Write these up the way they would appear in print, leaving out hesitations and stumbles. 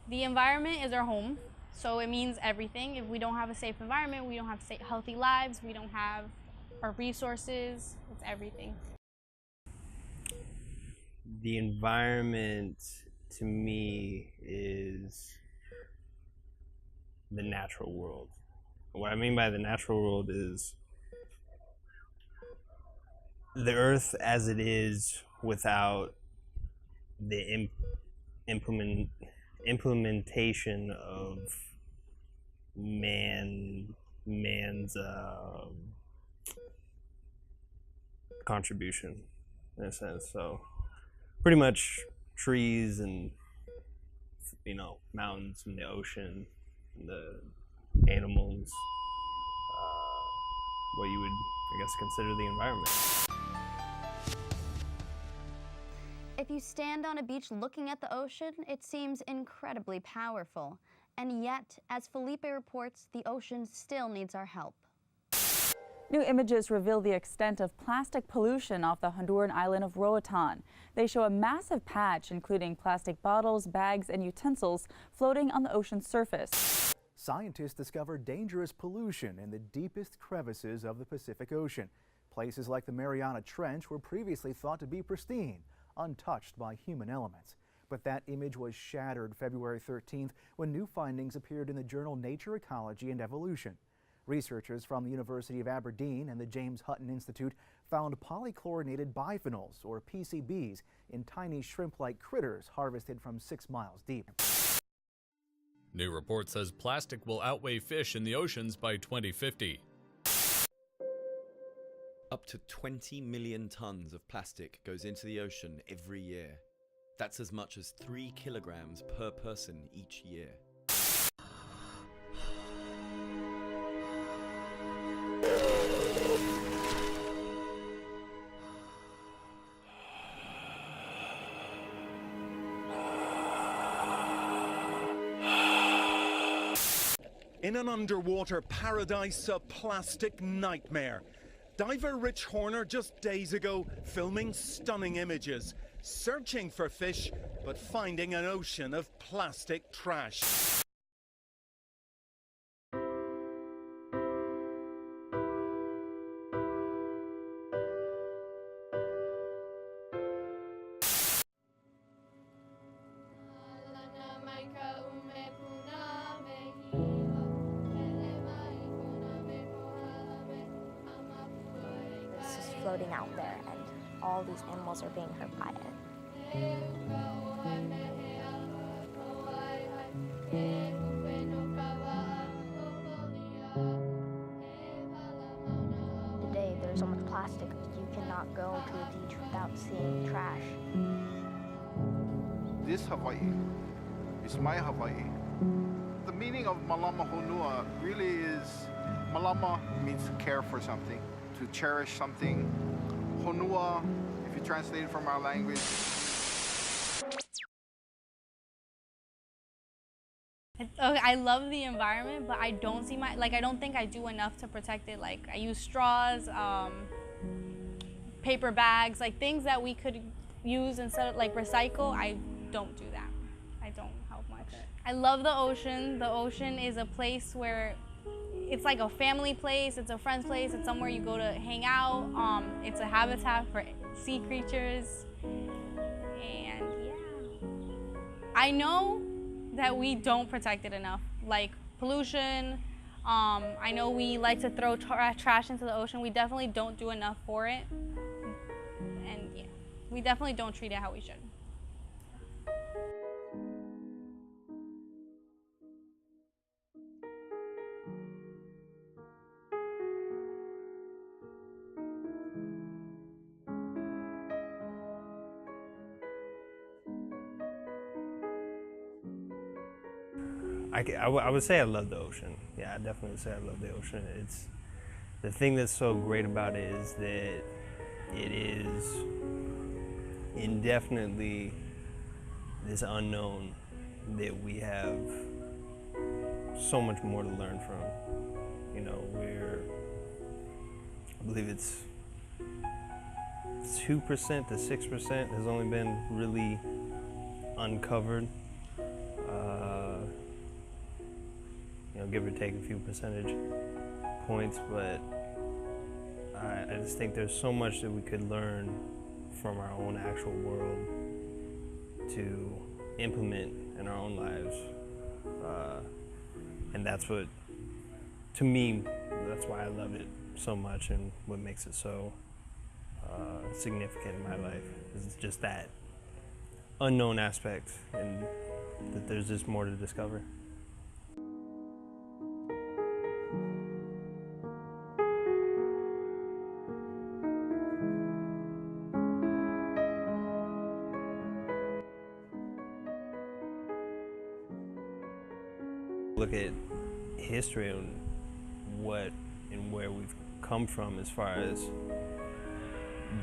The environment is our home, so it means everything. If we don't have a safe environment, we don't have healthy lives, we don't have our resources, it's everything. The environment to me is the natural world. What I mean by the natural world is the earth as it is without the implementation of man's contribution in a sense. So pretty much trees and mountains and the ocean and the animals, what you would I guess consider the environment. If you stand on a beach looking at the ocean, it seems incredibly powerful. And yet, as Felipe reports, the ocean still needs our help. New images reveal the extent of plastic pollution off the Honduran island of Roatan. They show a massive patch, including plastic bottles, bags, and utensils floating on the ocean's surface. Scientists discovered dangerous pollution in the deepest crevices of the Pacific Ocean. Places like the Mariana Trench were previously thought to be pristine, untouched by human elements. But that image was shattered February 13th when new findings appeared in the journal Nature, Ecology and Evolution. Researchers from the University of Aberdeen and the James Hutton Institute found polychlorinated biphenyls, or PCBs, in tiny shrimp-like critters harvested from 6 miles deep. New report says plastic will outweigh fish in the oceans by 2050. Up to 20 million tons of plastic goes into the ocean every year. That's as much as 3 kilograms per person each year. In an underwater paradise, a plastic nightmare. Diver Rich Horner just days ago filming stunning images, searching for fish, but finding an ocean of plastic trash. It's just floating out there, and all these animals are being hurt by it. Today, there's so much plastic, you cannot go to a beach without seeing trash. This Hawaii is my Hawaii. The meaning of Malama Honua really is, Malama means to care for something, to cherish something. Honua, if you translate it from our language, I love the environment, but I don't see I don't think I do enough to protect it. Like, I use straws, paper bags, like things that we could use instead of recycle. I don't do that. I don't help much. I love the ocean. The ocean is a place where it's like a family place, it's a friend's place, it's somewhere you go to hang out. It's a habitat for sea creatures. And yeah. I know that we don't protect it enough, like pollution. I know we like to throw trash into the ocean. We definitely don't do enough for it. And yeah, we definitely don't treat it how we should. I would say I love the ocean. Yeah, I definitely say I love the ocean. It's the thing that's so great about it is that it is indefinitely this unknown that we have so much more to learn from. You know, I believe it's 2% to 6% has only been really uncovered. give or take a few percentage points, but I just think there's so much that we could learn from our own actual world to implement in our own lives. And that's what, to me, that's why I love it so much, and what makes it so significant in my life is just that unknown aspect, and that there's just more to discover. Look at history and what and where we've come from as far as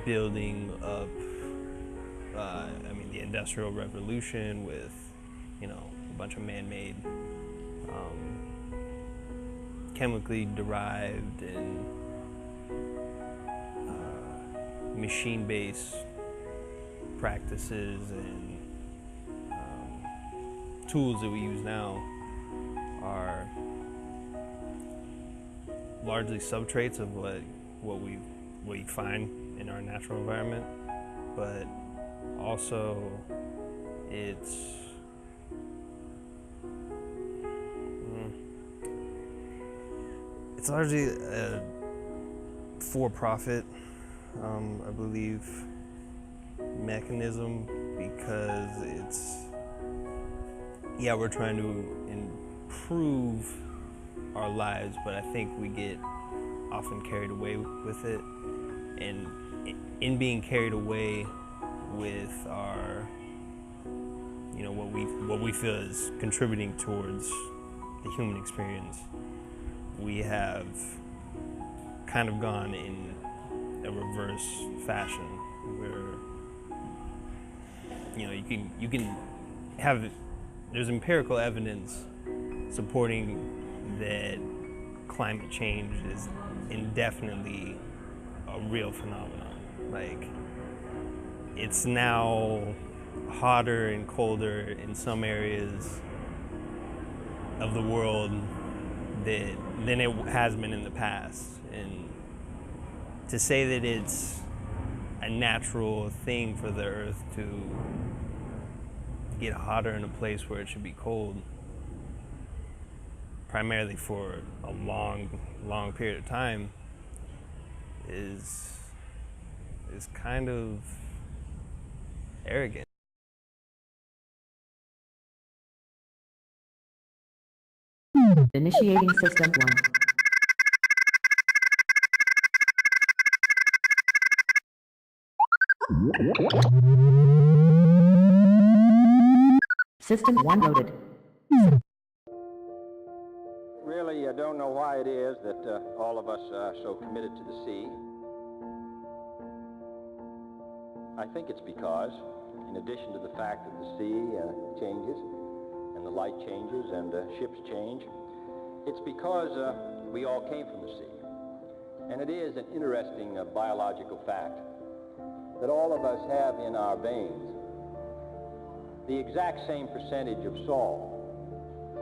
building up, the Industrial Revolution with, a bunch of man-made, chemically derived and machine-based practices and tools that we use now are largely subtraits of what we find in our natural environment, but also it's largely a for-profit, I believe, mechanism, because we're trying to improve our lives, but I think we get often carried away with it, and in being carried away with our, what we feel is contributing towards the human experience, we have kind of gone in a reverse fashion, where you can have, there's empirical evidence supporting that climate change is indefinitely a real phenomenon. Like, it's now hotter and colder in some areas of the world than it has been in the past. And to say that it's a natural thing for the earth to get hotter in a place where it should be cold, primarily for a long period of time, is kind of arrogant. Initiating System 1. System 1 loaded. Really, I don't know why it is that all of us are so committed to the sea. I think it's because, in addition to the fact that the sea changes, and the light changes, and ships change, it's because we all came from the sea. And it is an interesting biological fact that all of us have in our veins the exact same percentage of salt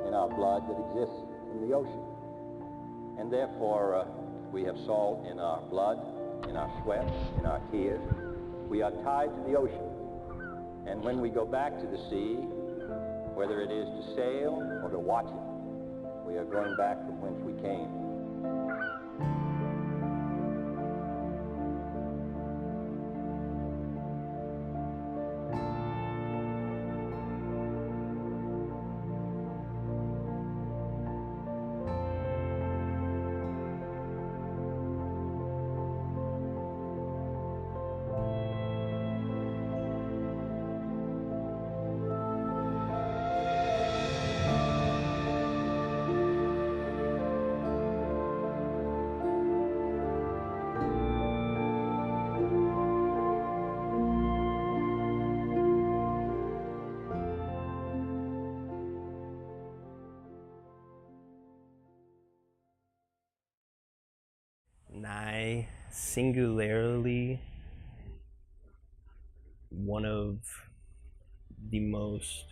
in our blood that exists in the ocean. And therefore, we have salt in our blood, in our sweat, in our tears. We are tied to the ocean. And when we go back to the sea, whether it is to sail or to watch it, we are going back from whence we came. Nye, singularly, one of the most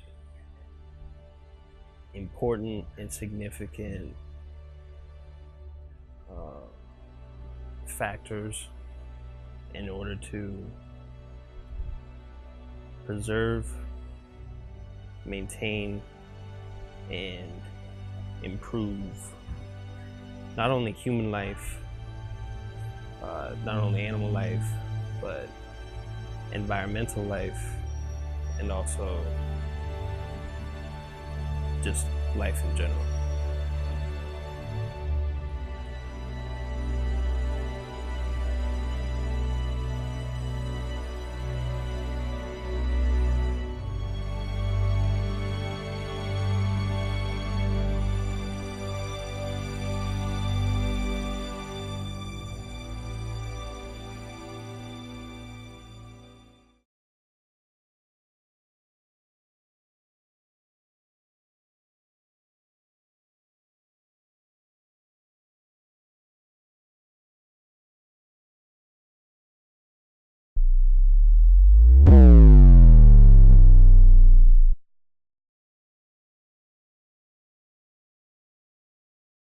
important and significant factors in order to preserve, maintain, and improve not only human life, not only animal life, but environmental life, and also just life in general.